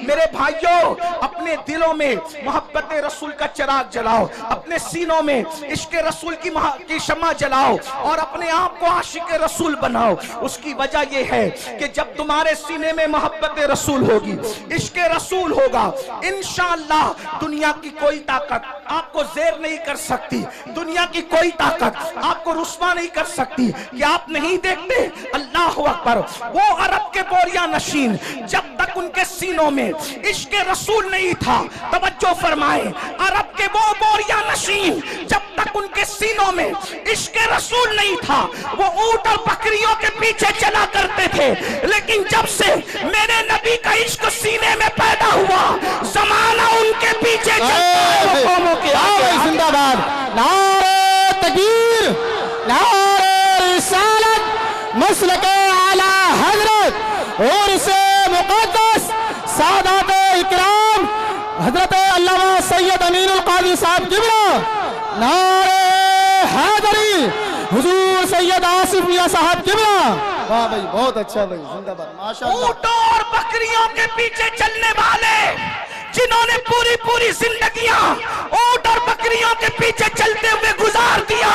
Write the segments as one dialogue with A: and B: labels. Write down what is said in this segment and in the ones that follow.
A: मेरे भाइयों, अपने दिलों में मोहब्बत रसूल का चिराग जलाओ, अपने सीनों में इश्क रसूल की शम्मा जलाओ और अपने आप को आशिक रसूल बनाओ। उसकी वजह यह है कि जब तुम्हारे सीने में मोहब्बत रसूल होगी, इश्क रसूल होगा, इंशाअल्लाह दुनिया की कोई ताकत आपको ज़ेर नहीं कर सकती, दुनिया की कोई ताकत आपको रुस्वा नहीं कर सकती। कि आप नहीं देखते, अल्लाह अकबर, वो अरब के बोरिया नशीन जब तक उनके सीनों में इश्क रसूल नहीं था, तवज्जो फरमाए, अरब के वो बोरिया नशीन जब तक उनके सीनों में इश्क रसूल नहीं था, वो ऊंट और बकरियों के पीछे चला करते थे। लेकिन जब से मेरे नबी का इश्क सीने में पैदा हुआ, जमाना उनके पीछे चलता है, कौमों के आगे।
B: जिंदाबाद, नारे तकबीर, नारे रिसालत, मसलके आला हजरत और से मुक़द्दस सादात इकराम हजरत अल्लामा सैयद अमीनुल क़ादी साहब किबला, नारे हैदरी हुजूर सैयद आसिफ मियां साहब किबला। वाह भाई, बहुत अच्छा भाई, जिंदाबाद, माशाअल्लाह।
A: ऊंटों और बकरियों के पीछे चलने वाले जिन्होंने पूरी पूरी जिंदगियां ऊंट और बकरियों के पीछे चलते हुए गुजार दिया,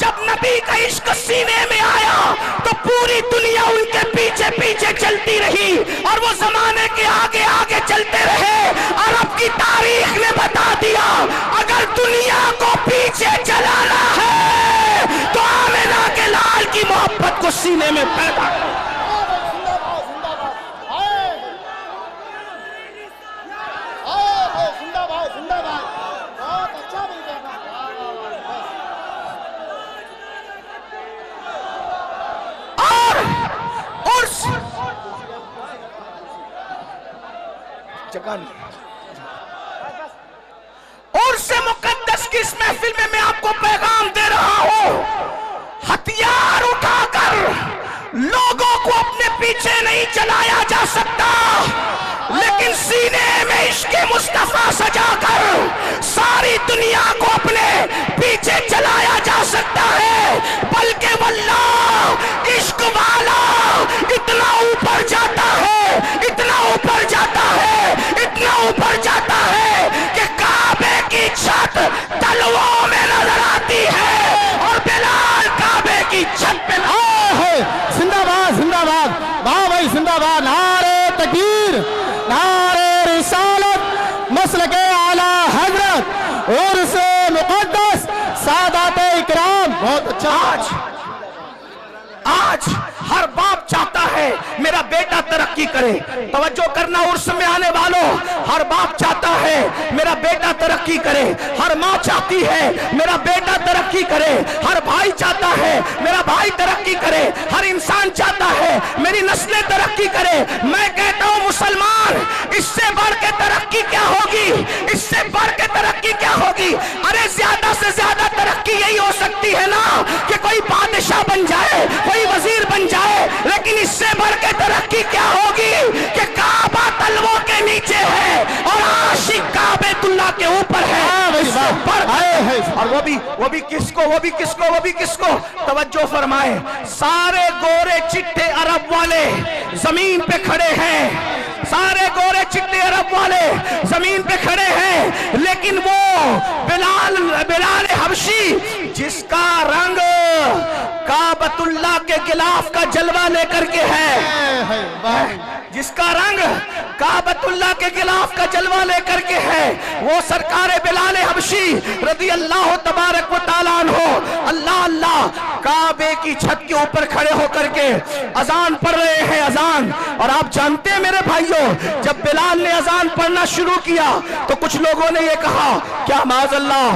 A: जब नबी का इश्क सीने में आया तो पूरी दुनिया उनके पीछे पीछे चलती रही और वो जमाने के आगे आगे चलते रहे। अरब की तारीख ने बता दिया, अगर दुनिया को पीछे चलाना है तो आमिना के लाल की मोहब्बत को सीने में पैदा करो। और से मुकद्दस की इस महफिल में मैं आपको पैगाम दे रहा हूं, हथियार उठाकर लोगों को अपने पीछे नहीं चलाया जा सकता, लेकिन सीने में इश्क मुस्तफा सजाकर सारी दुनिया को अपने पीछे चलाया जा सकता है। बल्कि वल्लाह इश्क वाला इतना ऊपर जाता है, इतना ऊपर जाता है, इतना ऊपर जाता है कि काबे की छत तलवों में नजर आती है और बिलाल काबे की छत पे
B: है। जिंदाबाद, जिंदाबाद, वाह भाई, जिंदाबाद, नारे तकबीर, नारे रिसालत, मसलके आला हजरत और से मुक़द्दस सादात इकराम। बहुत अच्छा।
A: आज हर बाप चाहता है मेरा बेटा तरक्की करे, तवज्जो करना उर्स में आने वालों, हर बाप चाहता है मेरा बेटा तरक्की करे, हर माँ चाहती है मेरा बेटा तरक्की करे, हर भाई चाहता है मेरा भाई तरक्की करे, हर इंसान चाहता है मेरी नस्लें तरक्की करे। मैं कहता हूँ मुसलमान, इससे बढ़ के तरक्की क्या होगी, इससे बढ़ के तरक्की क्या होगी? अरे ज्यादा से ज्यादा तरक्की यही हो सकती है ना कि कोई बादशाह बन जाए, कोई वजीर बन जाए, लेकिन इससे बढ़ के तरक्की क्या होगी कि काबा तलवों के नीचे है और आशिक काबेतुल्लाह के ऊपर है। और वो भी किसको तवज्जो फरमाए, सारे गोरे चिट्टे अरब वाले जमीन पे खड़े हैं, सारे गोरे चिट्टे अरब वाले जमीन पे खड़े हैं, लेकिन वो बिलाल हबशी जिसका रंग काबतुल्लाह के गिलाफ का जलवा लेकर के है, जिसका रंग काबतुल्लाह के गिलाफ का जलवा लेकर के है, वो सरकारे बिलाल हबशी रदी अल्लाह तबारक व तआला अन्हु अल्लाह अल्लाह काबे की छत के ऊपर खड़े होकर के अजान पढ़ रहे हैं, अजान। और आप जानते हैं मेरे भाइयों, जब बिलाल ने अजान पढ़ना शुरू किया तो कुछ लोगों ने ये कहा, क्या माज़अल्लाह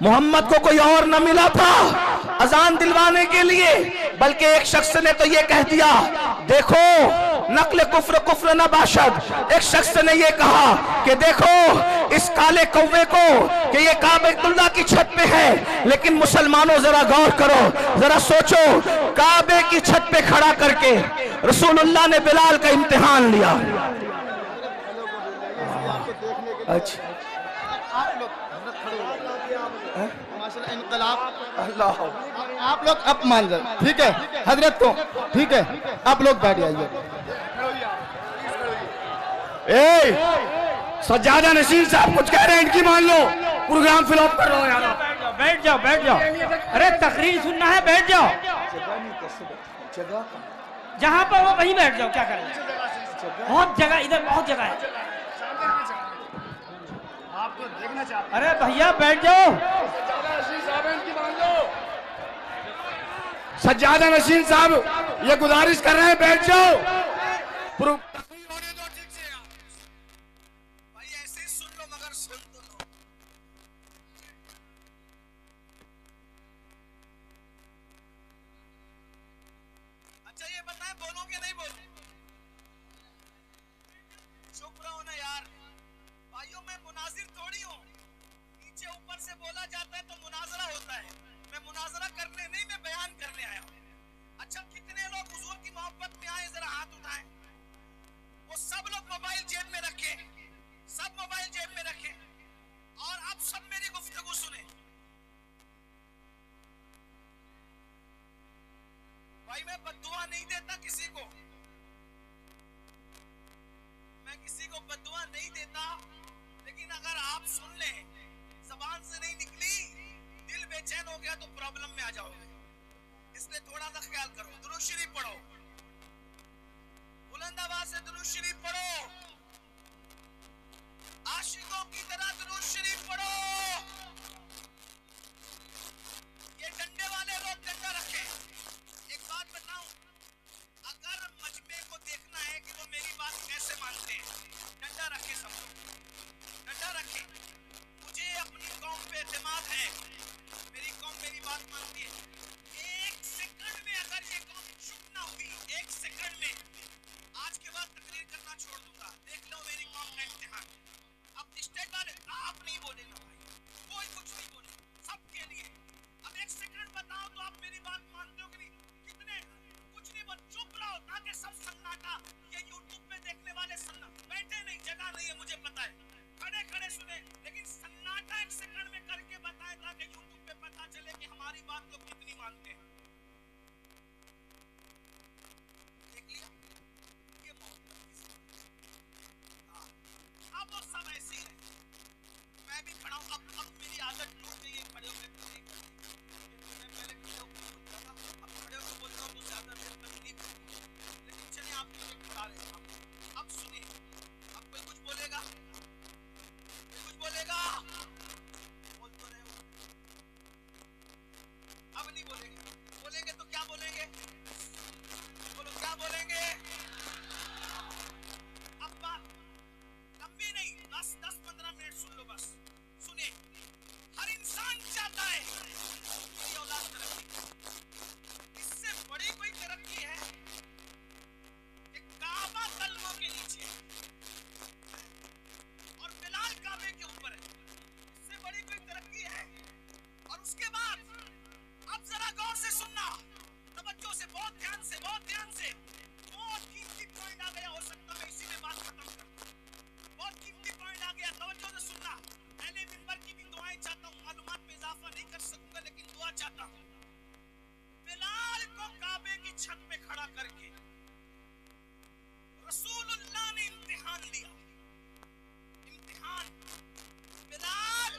A: मोहम्मद को कोई और न मिला था अजान दिलवाने के लिए? बल्कि एक शख्स ने तो ये कह दिया, देखो नकल कुफ्र कुफ्र न बाशद। एक शख्स ने ये कहा कि देखो इस काले कौवे को कि ये काबेतुल्लाह की छत पे है, लेकिन मुसलमानों जरा गौर करो, जरा सोचो, काबे की छत पे खड़ा करके रसूलुल्लाह ने बिलाल का इम्तिहान लिया। अच्छा,
B: अल्लाह, आप लोग अब मान जाए, ठीक है हजरत को, ठीक है आप लोग बैठ जाइए।
A: सज्जादा नसीर साहब कुछ कह रहे हैं, इनकी मान लो, प्रोग्राम फिल अप कर रहा हूँ यार।
C: बैठ जाओ बैठ जाओ, अरे तकरीर सुनना है, बैठ जाओ। जहाँ पर वो वहीं बैठ जाओ, क्या करें, बहुत जगह, इधर बहुत जगह है।
A: आपको देखना चाहते,
C: अरे भैया बैठ जाओ।
A: सज्जादा नसीर साहब ये गुजारिश कर रहे हैं, बैठ जाओ।
D: भाई ऐसे ही सुन लो, मगर सुन तो लो। अच्छा ये बताएं, बोलोगे नहीं बोलो? चुप रहो ना यार। भाइयों मैं मुनाजिर थोड़ी हूँ, नीचे ऊपर से बोला जाता है तो मुनाजरा होता है। मैं मुनाजरा करने नहीं, मैं बयान करने आया हूँ। अच्छा कितने लोग हुजूर की मोहब्बत में आए, जरा हाथ उठाएं। वो सब लोग मोबाइल जेब में रखें, सब मोबाइल जेब में रखें और अब सब मेरी गुफ्तगू सुने। भाई मैं बद्दुआ नहीं देता किसी को, मैं किसी को बद्दुआ नहीं देता, लेकिन अगर आप सुन लें, जबान से नहीं निकली, दिल बेचैन हो गया तो प्रॉब्लम में आ जाओगे। इसलिए थोड़ा सा ख्याल करो। दुरूद शरीफ पढ़ो, बुलंद आवाज से दुरूद शरीफ पढ़ो, आशिकों की तरह दुरूद शरीफ पढ़ो। ये डंडे वाले लोग डंडा रखें। एक बात बताऊं, अगर मजमे को देखना है कि वो मेरी बात कैसे मानते हैं, डंडा रखें, सब लोग डंडा रखें। मुझे अपनी कौम पे एतमाद है, मेरी कौम मेरी बात मानती है। एक सेकंड में अगर ये कौम चुप ना हुई, एक सेकंड में, आज के बाद तकरीर करना छोड़ दूंगा। देख लो मेरी कौम का इम्तिहान। अब स्टेट वाले आप नहीं बोलेंगे भाई, कोई कुछ नहीं बोले, सबके लिए। अब एक सेकंड बताओ तो आप मेरी बात मानते हो कि नहीं? कितने कुछ नहीं बोल, चुप रहो ताकि सब सन्नाटा। ये यूट्यूब पे देखने वाले सन्ना बैठे नहीं, जगह नहीं है, मुझे पता है, खड़े खड़े सुने, लेकिन सन्नाटा एक सेकंड में करके बताए ताकि यूट्यूब पे पता चले कि हमारी बात लोग कितनी मानते हैं। देख लिया ये मोहब्बत किसी, हाँ, अब वो सब ऐसे ही है। मैं भी खड़ा हूँ, अब मेरी आदत टूट गई है खड़े होकर नहीं करती। मैं पहले खड़े होकर बोलता था, अब खड़े होकर बोलता हूँ तो ज्यादा देर तकलीफ होती है। लेकिन चलिए आपको एक खड़ा लेता हूँ। अब सुनिए, अब कोई कुछ बोलेगा, कोई कुछ बोलेगा, बोल तो रहे हो, अब नहीं बोलेंगे, बोलेंगे तो क्या बोलेंगे, बोलो क्या बोलेंगे? अब बात लंबी नहीं, 10-15 मिनट सुन लो बस। सुनिए, हर इंसान चाहता है मेरी औलाद तरक्की, इससे बड़ी कोई तरक्की है कि काबा कलमों के नीचे और बिलाल काबे के ऊपर है, इससे बड़ी कोई तरक्की है। और उसके बाद अब जरा गौर से सुनना, तवज्जो से, बहुत ध्यान से, बहुत ध्यान से। बहुत कीमती पॉइंट आ गया, हो सकता मैं इसी में बात खत्म कर दूं। बहुत कीमती पॉइंट आ गया, तवज्जो से सुनना। पहले मिंबर की भी दुआएं चाहता हूँ, मालूमात में इजाफा नहीं कर सकूंगा, लेकिन दुआ चाहता हूँ। बिलाल को काबे की छत पे खड़ा करके रसूलुल्लाह ने इम्तिहान लिया। इम्तिहान, बिलाल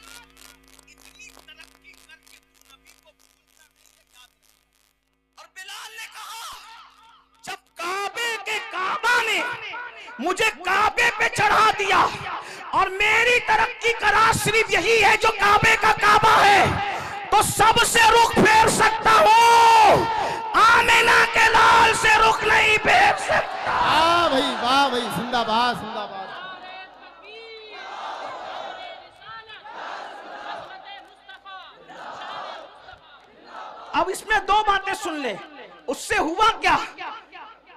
D: इतनी तरक्की करके तू नबी को भूलता नहीं है, याद रख। और बिलाल ने कहा,
A: जब काबे के काबा ने मुझे काबे पे चढ़ा दिया और मेरी तरक्की का राज सिर्फ यही है जो काबे का काबा है, तो सबसे रुख फेर सकता हूँ, आमिना के लाल से रुख नहीं फेर सकता।
B: वाह भाई, जिंदाबाद जिंदाबाद।
A: अब इसमें दो बातें सुन ले। उससे हुआ क्या?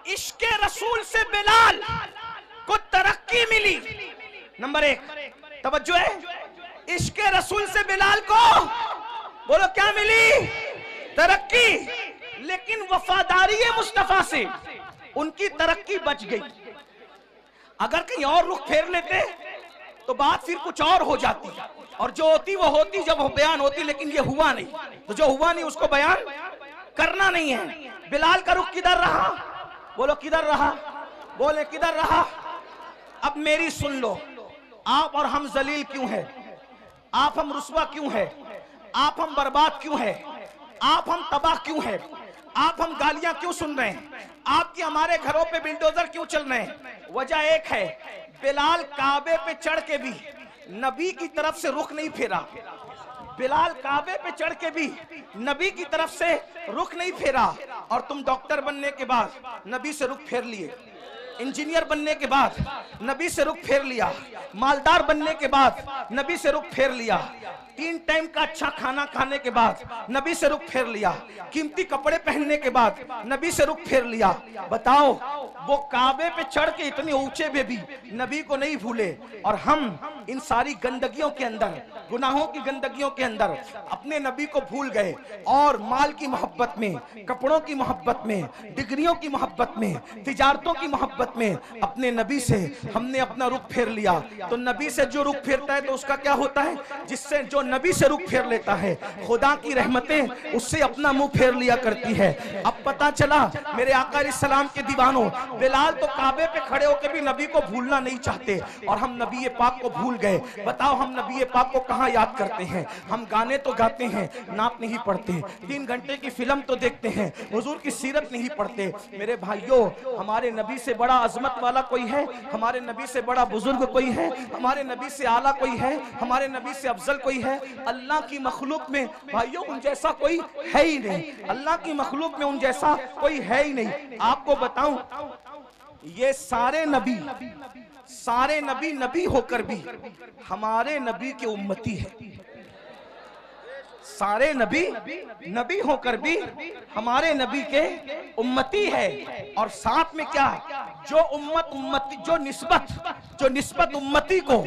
A: इश्के रसूल से बिलाल को तरक्की मिली। नंबर एक, तवज्जो है, इश्के रसूल से बिलाल को बोलो क्या मिली? तरक्की। लेकिन वफादारी मुस्तफा से उनकी तरक्की बच गई। अगर कहीं और रुख फेर लेते तो बात फिर कुछ और हो जाती, और जो होती वो होती जब वो बयान होती, लेकिन ये हुआ नहीं। तो जो हुआ नहीं उसको बयान करना नहीं है। बिलाल का रुख किधर रहा? बोलो किधर रहा? बोले किधर रहा? अब अब मेरी सुन लो, आप और हम जलील क्यों है, आप हम रुस्वा क्यों है, आप हम बर्बाद क्यों है, आप हम तबाह क्यों है, आप हम गालियां क्यों सुन रहे हैं, आपके हमारे घरों पे बिल्डोजर क्यों चल रहे हैं? वजह एक है, बिलाल काबे पे चढ़ के भी नबी की तरफ से रुख नहीं फेरा। बिलाल काबे पे चढ़ के भी नबी की तरफ से रुख नहीं फेरा। और तुम डॉक्टर बनने के बाद नबी से रुख फेर लिए, इंजीनियर बनने के बाद नबी से रुख फेर लिया, मालदार बनने के बाद नबी से रुख फेर लिया, 3 टाइम का अच्छा खाना खाने के बाद नबी से रुख फेर लिया, कीमती कपड़े पहनने के बाद नबी से रुख फेर लिया। बताओ, वो काबे पे चढ़ के इतने ऊंचे पे भी नबी को नहीं भूले, और हम इन सारी गंदगियों के अंदर, गुनाहों की गंदगियों के अंदर अपने नबी को भूल गए, और माल की मोहब्बत में, कपड़ों की मोहब्बत में, डिग्रियों की मोहब्बत में, तिजारतों की मोहब्बत में अपने नबी से हमने अपना रुख फेर लिया। तो नबी से जो रुख फेरता है तो उसका क्या होता है? जिससे जो नबी से रुख फेर लेता है, खुदा की रहमतें उससे अपना मुंह फेर लिया करती है। अब पता चला मेरे आका अलैहिस्सलाम के दीवानों, बिलाल तो काबे पे खड़े होकर भी नबी को भूलना नहीं चाहते, और हम नबी पाक को भूल गए। बताओ, हम नबी पाक को कहां याद करते हैं? हम गाने तो गाते हैं, नात नहीं पढ़ते, 3 घंटे की फिल्म तो देखते हैं, हुजूर की सीरत नहीं पढ़ते। मेरे भाइयों, हमारे नबी से बड़ा अजमत वाला कोई है? हमारे नबी से बड़ा बुजुर्ग कोई है? हमारे नबी से आला कोई है? हमारे नबी से अफजल कोई है? अल्लाह की मखलूक में भाइयों उन जैसा कोई है ही नहीं। अल्लाह की मखलूक में उन जैसा कोई है ही नहीं। आपको बताऊं, ये सारे नबी नबी होकर भी हमारे नबी के उम्मती है। सारे नबी होकर भी हमारे नबी के उम्मती है। और साथ में क्या, जो उम्मती जो निस्बत उम्मती को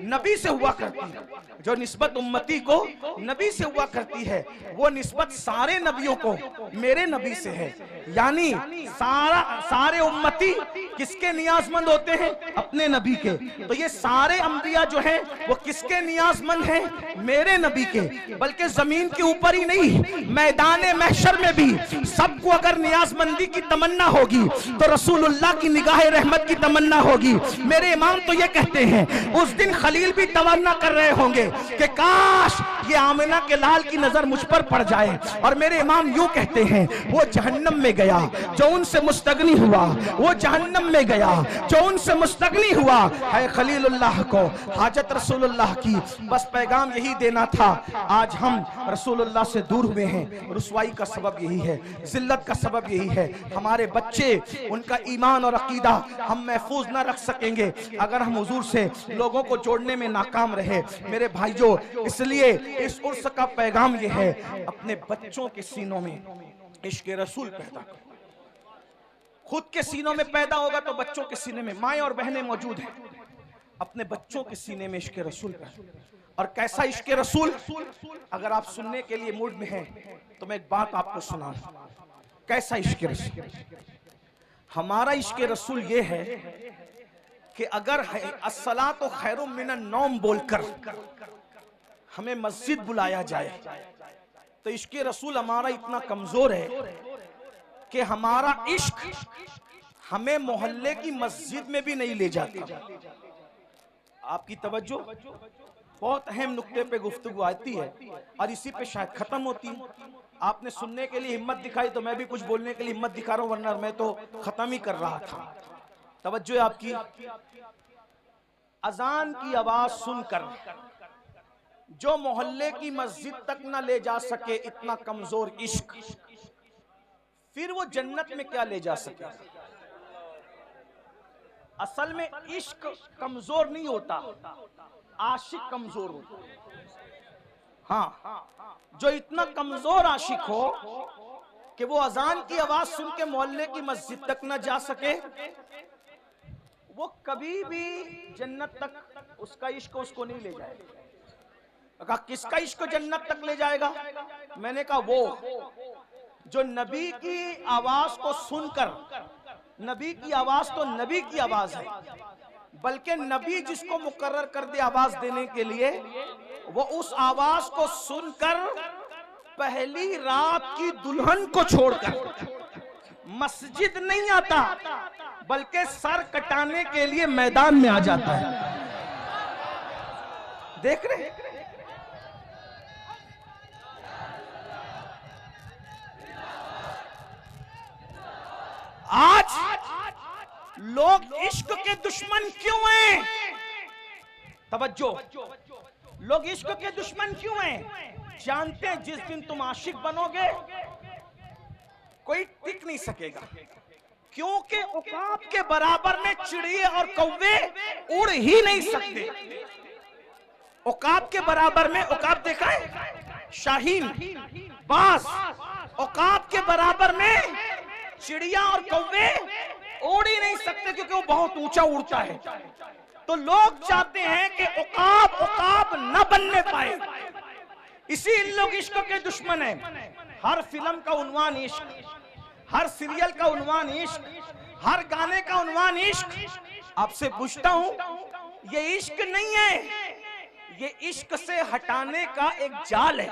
A: नबी से हुआ करती है, जो निस्बत उम्मती को नबी से हुआ करती है, वो निस्बत सारे नबियों को मेरे नबी से है। यानी सारे उम्मती किसके नियाजमंद होते हैं? अपने नबी के। तो ये सारे अंबिया जो हैं वो किसके नियाजमंद हैं? मेरे नबी के। बल्कि जमीन के ऊपर ही नहीं, मैदान महशर में भी सबको अगर नियाजमंदी की तमन्ना होगी तो रसूलुल्लाह की निगाह रहमत की तमन्ना होगी। मेरे इमाम तो ये कहते हैं, उस दिन खलील भी तमन्ना कर रहे होंगे कि काश ये आमिना के लाल की नजर मुझ पर पड़ जाए। और मेरे इमाम यूं कहते हैं, वो जहन्नम में गया जो उनसे मुस्तगनी हुआ, वो जहन्नम में गया जो उनसे मुस्तगनी हुआ। है खलीलुल्लाह को हाजत रसूलुल्लाह की, बस पैगाम यही देना था। आज हम रसूलुल्लाह से दूर हुए हैं, रुसवाई का सबब यही है, जिल्लत का सबब यही है। हमारे बच्चे, उनका ईमान और अकीदा हम महफूज ना रख सकेंगे अगर हम हुजूर से लोगों को जोड़ने में नाकाम रहे। मेरे भाइयों, इसलिए इस उर्स का पैगाम यह है, अपने बच्चों के सीनों में इश्क रसूल पैदा करो। खुद के सीनों में पैदा होगा तो बच्चों के सीने में, माएं और बहनें मौजूद हैं, अपने बच्चों के सीने में इश्क रसूल पैदा। और कैसा इश्क रसूल, अगर आप सुनने के लिए मूड में हैं तो मैं एक बात आपको सुनाऊं। कैसा इश्क रसूल? हमारा इश्क रसूल ये है कि अगर अस्सलातु खैरुम मिनन नौम बोलकर हमें मस्जिद बुलाया जाए तो इश्क रसूल हमारा इतना कमजोर है कि हमारा इश्क हमें मोहल्ले की मस्जिद में भी नहीं ले जाता। आपकी तवज्जो, बहुत अहम नुक्ते पे गुफ्तगू आती है और इसी पे शायद खत्म होती है। आपने सुनने के लिए हिम्मत दिखाई तो मैं भी कुछ बोलने के लिए हिम्मत दिखा रहा हूं, वरना मैं तो खत्म ही कर रहा था। तवज्जो है आपकी। अजान की आवाज सुनकर जो मोहल्ले की मस्जिद तक न ले जा सके, इतना कमजोर इश्क, फिर वो जन्नत में क्या ले जा सके? असल में इश्क कमजोर नहीं होता, आशिक कमजोर होता। हाँ, जो इतना कमजोर आशिक हो कि वो अजान की आवाज सुन के मोहल्ले की मस्जिद तक न जा सके, वो कभी भी जन्नत तक उसका इश्क उसको नहीं ले जाएगा। कहा किसका इश्क जन्नत तक ले जाएगा? मैंने कहा वो जो नबी की आवाज को सुनकर, नबी की आवाज तो नबी की आवाज है, बल्कि नबी जिसको मुकर्रर कर दे आवाज देने के लिए, वो उस आवाज को सुनकर पहली रात की दुल्हन को छोड़कर मस्जिद नहीं आता, बल्कि सर कटाने के लिए मैदान में आ जाता है। देख रहे हैं? आज लोग इश्क के दुश्मन क्यों हैं? तवज्जो, लोग इश्क के दुश्मन क्यों हैं? जानते हैं जिस दिन तुम आशिक बनोगे कोई टिक नहीं सकेगा, क्योंकि औकात के बराबर में चिड़िए और कौवे उड़ ही नहीं सकते। औकात के बराबर में, औकात देखा है शाहीन, बास, औकात के बराबर में चिड़िया और कौवे उड़ ही नहीं सकते क्योंकि वो बहुत ऊंचा उड़ता है। तो लोग चाहते हैं कि औकात न बनने पाए, इसी इन लोग इश्क के दुश्मन हैं। हर फिल्म का उन्वान इश्क, हर सीरियल का उन्वान इश्क, हर गाने का उन्वान इश्क। आपसे पूछता हूं, ये इश्क नहीं है, ये इश्क से हटाने का एक जाल है।